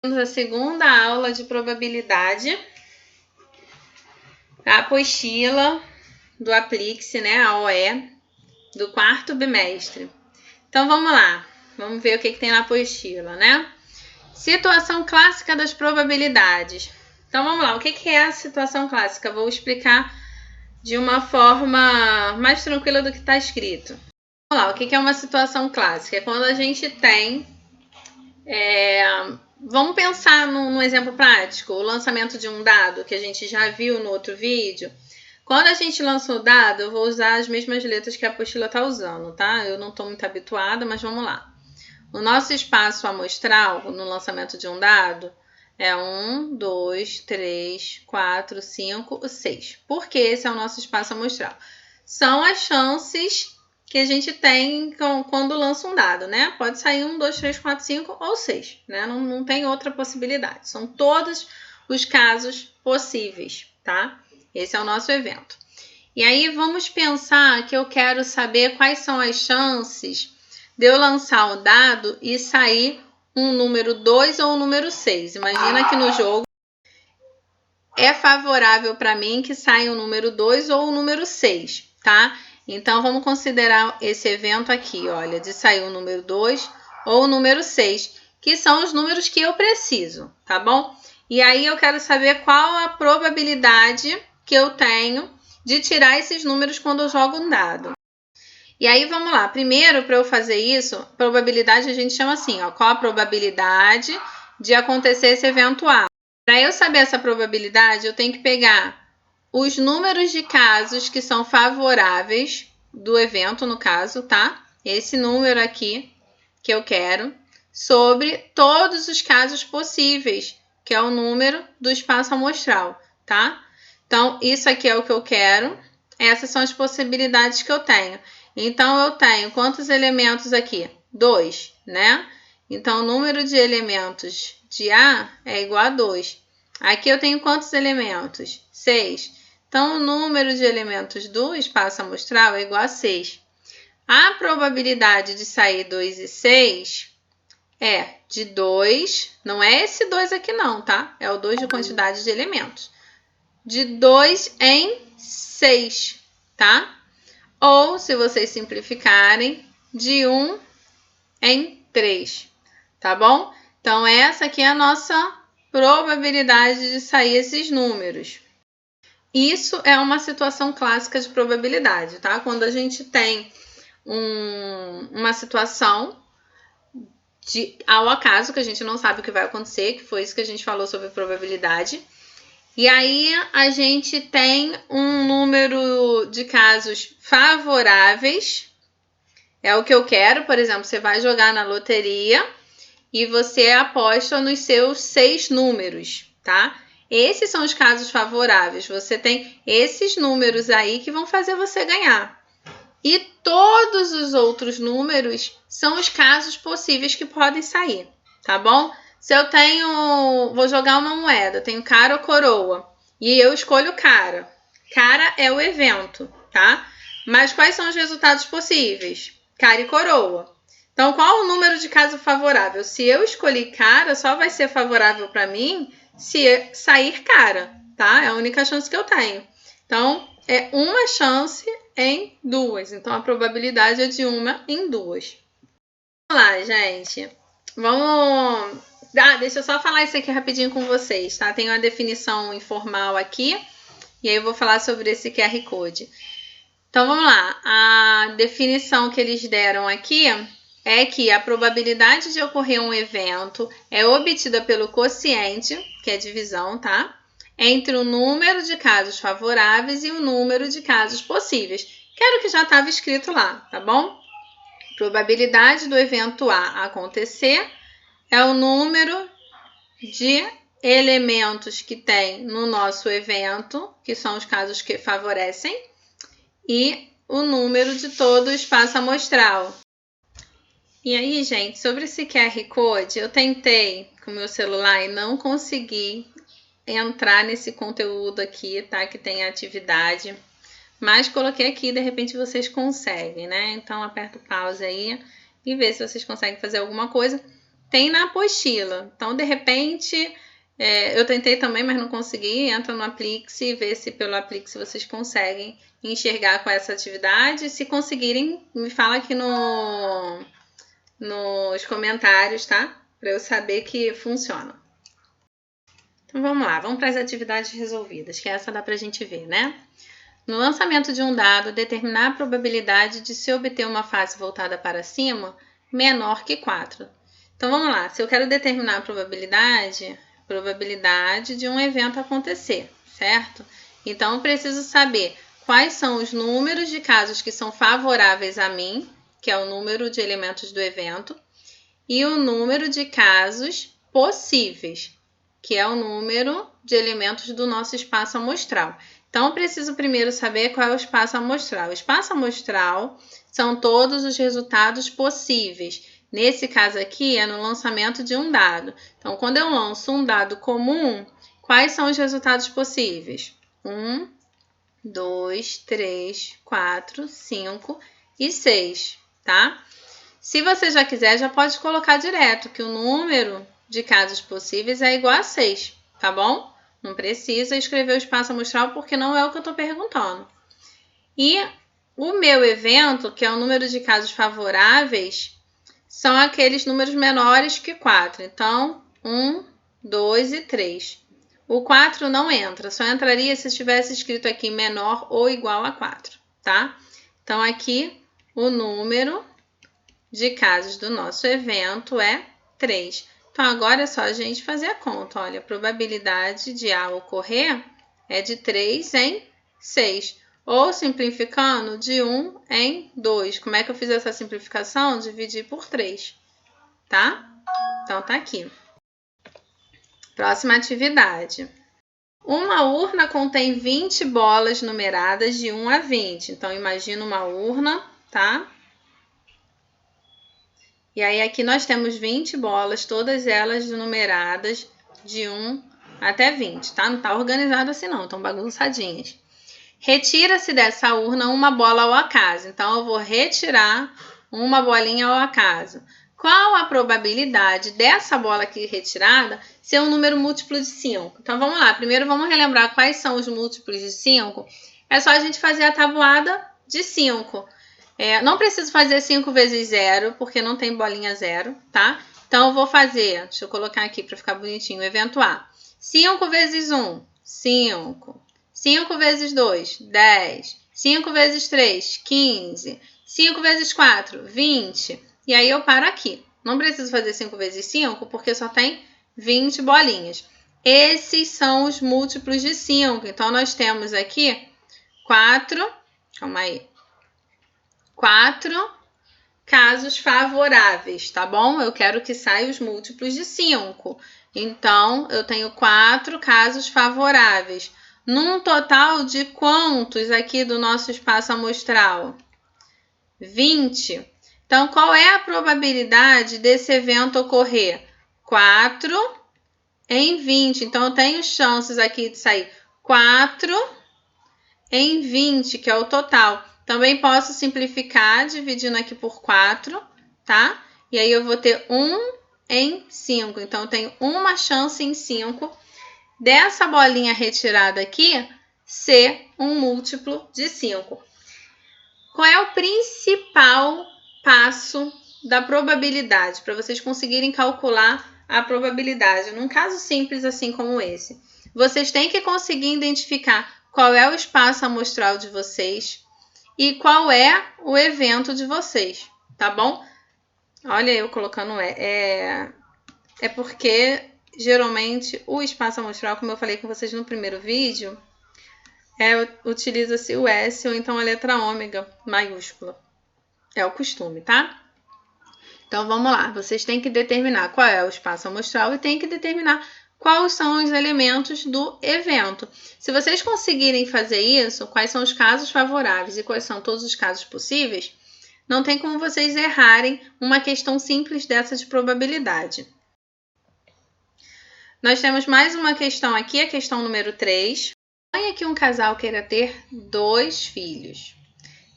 A segunda aula de probabilidade, a apostila do Aplique-se, né, a OE, do quarto bimestre. Então vamos lá, vamos ver o que tem na apostila, né? Situação clássica das probabilidades. Então vamos lá, o que é a situação clássica? Vou explicar de uma forma mais tranquila do que está escrito. Vamos lá, o que é uma situação clássica? É quando a gente tem... Vamos pensar num exemplo prático, o lançamento de um dado que a gente já viu no outro vídeo. Quando a gente lança o dado, eu vou usar as mesmas letras que a apostila está usando, tá? Eu não estou muito habituada, mas vamos lá. O nosso espaço amostral no lançamento de um dado é 1, 2, 3, 4, 5, 6. Por que esse é o nosso espaço amostral? São as chances que a gente tem quando lança um dado, né? Pode sair 1, 2, 3, 4, 5 ou 6, né? Não tem outra possibilidade. São todos os casos possíveis, tá? Esse é o nosso evento. E aí vamos pensar que eu quero saber quais são as chances de eu lançar o dado e sair um número 2 ou um número 6. Imagina que no jogo é favorável para mim que saia o número 2 ou o número 6, tá? Então, vamos considerar esse evento aqui, olha, de sair o número 2 ou o número 6, que são os números que eu preciso, tá bom? E aí, eu quero saber qual a probabilidade que eu tenho de tirar esses números quando eu jogo um dado. E aí, vamos lá. Primeiro, para eu fazer isso, probabilidade a gente chama assim, ó, qual a probabilidade de acontecer esse evento A? Para eu saber essa probabilidade, eu tenho que pegar os números de casos que são favoráveis do evento, no caso, tá? Esse número aqui que eu quero, sobre todos os casos possíveis, que é o número do espaço amostral, tá? Então, isso aqui é o que eu quero. Essas são as possibilidades que eu tenho. Então, eu tenho quantos elementos aqui? 2, né? Então, o número de elementos de A é igual a 2. Aqui eu tenho quantos elementos? 6. Então, o número de elementos do espaço amostral é igual a 6. A probabilidade de sair 2 e 6 é de 2, não é esse 2 aqui não, tá? É o 2 de quantidade de elementos. De 2 em 6, tá? Ou, se vocês simplificarem, de 1 em 3, tá bom? Então, essa aqui é a nossa probabilidade de sair esses números. Isso é uma situação clássica de probabilidade, tá? Quando a gente tem uma situação ao acaso, que a gente não sabe o que vai acontecer, que foi isso que a gente falou sobre probabilidade. E aí a gente tem um número de casos favoráveis, é o que eu quero. Por exemplo, você vai jogar na loteria e você aposta nos seus 6 números, tá? Esses são os casos favoráveis. Você tem esses números aí que vão fazer você ganhar. E todos os outros números são os casos possíveis que podem sair, tá bom? Se eu vou jogar uma moeda, tenho cara ou coroa, e eu escolho cara. Cara é o evento, tá? Mas quais são os resultados possíveis? Cara e coroa. Então, qual o número de caso favorável? Se eu escolhi cara, só vai ser favorável para mim se sair cara, tá? É a única chance que eu tenho. Então, é uma chance em 2. Então, a probabilidade é de 1 em 2. Vamos lá, gente. Vamos... deixa eu só falar isso aqui rapidinho com vocês, tá? Tem uma definição informal aqui. E aí eu vou falar sobre esse QR Code. Então, vamos lá. A definição que eles deram aqui é que a probabilidade de ocorrer um evento é obtida pelo quociente, que é a divisão, tá? Entre o número de casos favoráveis e o número de casos possíveis, que era o que já estava escrito lá, tá bom? Probabilidade do evento A acontecer é o número de elementos que tem no nosso evento, que são os casos que favorecem, e o número de todo o espaço amostral. E aí, gente, sobre esse QR Code, eu tentei com o meu celular e não consegui entrar nesse conteúdo aqui, tá? Que tem atividade. Mas coloquei aqui, de repente vocês conseguem, né? Então, aperta o pause aí e vê se vocês conseguem fazer alguma coisa. tem na apostila. Então, de repente, eu tentei também, mas não consegui. Entra no Aplix e vê se pelo Aplix vocês conseguem enxergar com essa atividade. Se conseguirem, me fala aqui nos comentários, tá? Para eu saber que funciona. Então, vamos lá. Vamos para as atividades resolvidas, que essa dá para a gente ver, né? No lançamento de um dado, determinar a probabilidade de se obter uma face voltada para cima menor que 4. Então, vamos lá. Se eu quero determinar a probabilidade de um evento acontecer, certo? Então, eu preciso saber quais são os números de casos que são favoráveis a mim, que é o número de elementos do evento, e o número de casos possíveis, que é o número de elementos do nosso espaço amostral. Então, eu preciso primeiro saber qual é o espaço amostral. O espaço amostral são todos os resultados possíveis. Nesse caso aqui, é no lançamento de um dado. Então, quando eu lanço um dado comum, quais são os resultados possíveis? 1, 2, 3, 4, 5 e 6, tá? Se você já quiser, já pode colocar direto que o número de casos possíveis é igual a 6, tá bom? Não precisa escrever o espaço amostral porque não é o que eu estou perguntando. E o meu evento, que é o número de casos favoráveis, são aqueles números menores que 4. Então, 1, 2 e 3. O 4 não entra, só entraria se estivesse escrito aqui menor ou igual a 4, tá? Então, aqui o número de casos do nosso evento é 3. Então, agora é só a gente fazer a conta. Olha, a probabilidade de A ocorrer é de 3 em 6. Ou, simplificando, de 1 em 2. Como é que eu fiz essa simplificação? Dividir por 3, tá? Então, tá aqui. Próxima atividade. Uma urna contém 20 bolas numeradas de 1 a 20. Então, imagina uma urna, tá? E aí, aqui nós temos 20 bolas, todas elas numeradas de 1 até 20, tá? Não tá organizado assim não, estão bagunçadinhas. Retira-se dessa urna uma bola ao acaso. Então, eu vou retirar uma bolinha ao acaso. Qual a probabilidade dessa bola aqui retirada ser um número múltiplo de 5? Então, vamos lá. Primeiro, vamos relembrar quais são os múltiplos de 5. É só a gente fazer a tabuada de 5. Não preciso fazer 5 vezes 0, porque não tem bolinha 0, tá? Então, eu vou fazer, deixa eu colocar aqui para ficar bonitinho, o evento A. 5 vezes 1, 5. 5 vezes 2, 10. 5 vezes 3, 15. 5 vezes 4, 20. E aí, eu paro aqui. Não preciso fazer 5 vezes 5, porque só tem 20 bolinhas. Esses são os múltiplos de 5. Então, nós temos aqui 4, calma aí. 4 casos favoráveis, tá bom? Eu quero que saiam os múltiplos de 5. Então, eu tenho 4 casos favoráveis. Num total de quantos aqui do nosso espaço amostral? 20. Então, qual é a probabilidade desse evento ocorrer? 4 em 20. Então, eu tenho chances aqui de sair 4 em 20, que é o total. Também posso simplificar dividindo aqui por 4, tá? E aí eu vou ter 1 em 5. Então, eu tenho uma chance em 5 dessa bolinha retirada aqui ser um múltiplo de 5. Qual é o principal passo da probabilidade? Para vocês conseguirem calcular a probabilidade. Num caso simples assim como esse, vocês têm que conseguir identificar qual é o espaço amostral de vocês e qual é o evento de vocês, tá bom? Olha eu colocando é porque geralmente o espaço amostral, como eu falei com vocês no primeiro vídeo, utiliza-se o S ou então a letra ômega maiúscula. É o costume, tá? Então vamos lá, vocês têm que determinar qual é o espaço amostral e têm que determinar quais são os elementos do evento. Se vocês conseguirem fazer isso, quais são os casos favoráveis e quais são todos os casos possíveis, não tem como vocês errarem uma questão simples dessa de probabilidade. Nós temos mais uma questão aqui, a questão número 3. Suponha que um casal queira ter 2 filhos.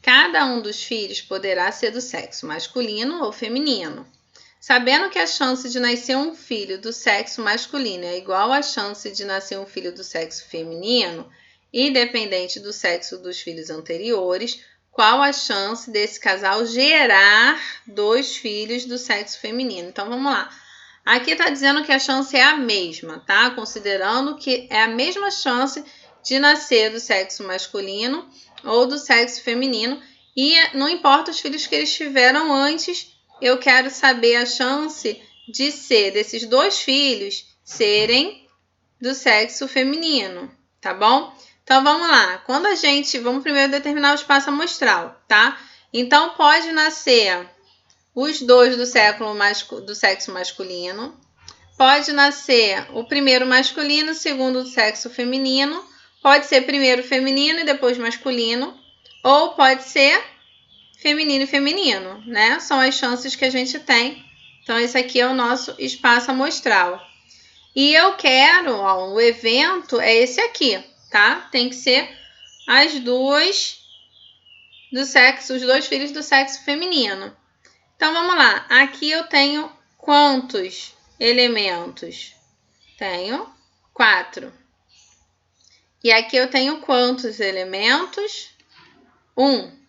Cada um dos filhos poderá ser do sexo masculino ou feminino. Sabendo que a chance de nascer um filho do sexo masculino é igual à chance de nascer um filho do sexo feminino, independente do sexo dos filhos anteriores, qual a chance desse casal gerar 2 filhos do sexo feminino? Então, vamos lá. Aqui está dizendo que a chance é a mesma, tá? Considerando que é a mesma chance de nascer do sexo masculino ou do sexo feminino. E não importa os filhos que eles tiveram antes, eu quero saber a chance de ser desses 2 filhos serem do sexo feminino, tá bom? Então, vamos lá. Vamos primeiro determinar o espaço amostral, tá? Então, pode nascer os 2 do sexo masculino. Pode nascer o primeiro masculino, o segundo do sexo feminino. Pode ser primeiro feminino e depois masculino. Ou pode ser feminino e feminino, né? São as chances que a gente tem. Então, esse aqui é o nosso espaço amostral. E eu quero, ó, o evento é esse aqui, tá? Tem que ser os 2 filhos do sexo feminino. Então, vamos lá. Aqui eu tenho quantos elementos? Tenho 4. E aqui eu tenho quantos elementos? 1.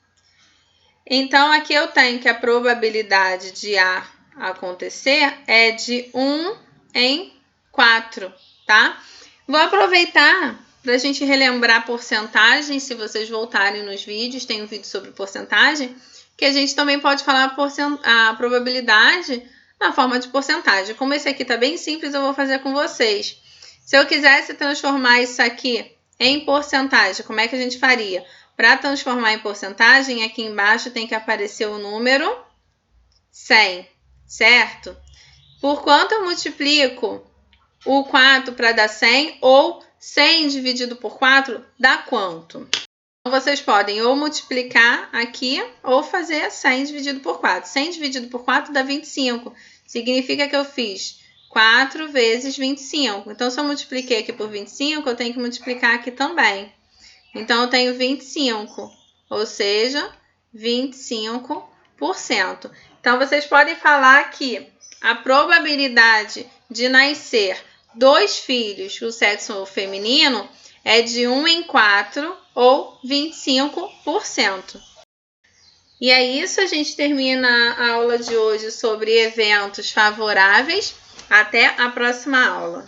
Então, aqui eu tenho que a probabilidade de A acontecer é de 1 em 4, tá? Vou aproveitar para a gente relembrar porcentagem. Se vocês voltarem nos vídeos, tem um vídeo sobre porcentagem, que a gente também pode falar a probabilidade na forma de porcentagem. Como esse aqui está bem simples, eu vou fazer com vocês. Se eu quisesse transformar isso aqui em porcentagem, como é que a gente faria? Para transformar em porcentagem, aqui embaixo tem que aparecer o número 100, certo? Por quanto eu multiplico o 4 para dar 100, ou 100 dividido por 4 dá quanto? Então, vocês podem ou multiplicar aqui, ou fazer 100 dividido por 4. 100 dividido por 4 dá 25. Significa que eu fiz 4 vezes 25. Então, se eu multipliquei aqui por 25, eu tenho que multiplicar aqui também. Então, eu tenho 25, ou seja, 25%. Então, vocês podem falar que a probabilidade de nascer 2 filhos do sexo feminino é de 1 em 4 ou 25%. E é isso, a gente termina a aula de hoje sobre eventos favoráveis. Até a próxima aula.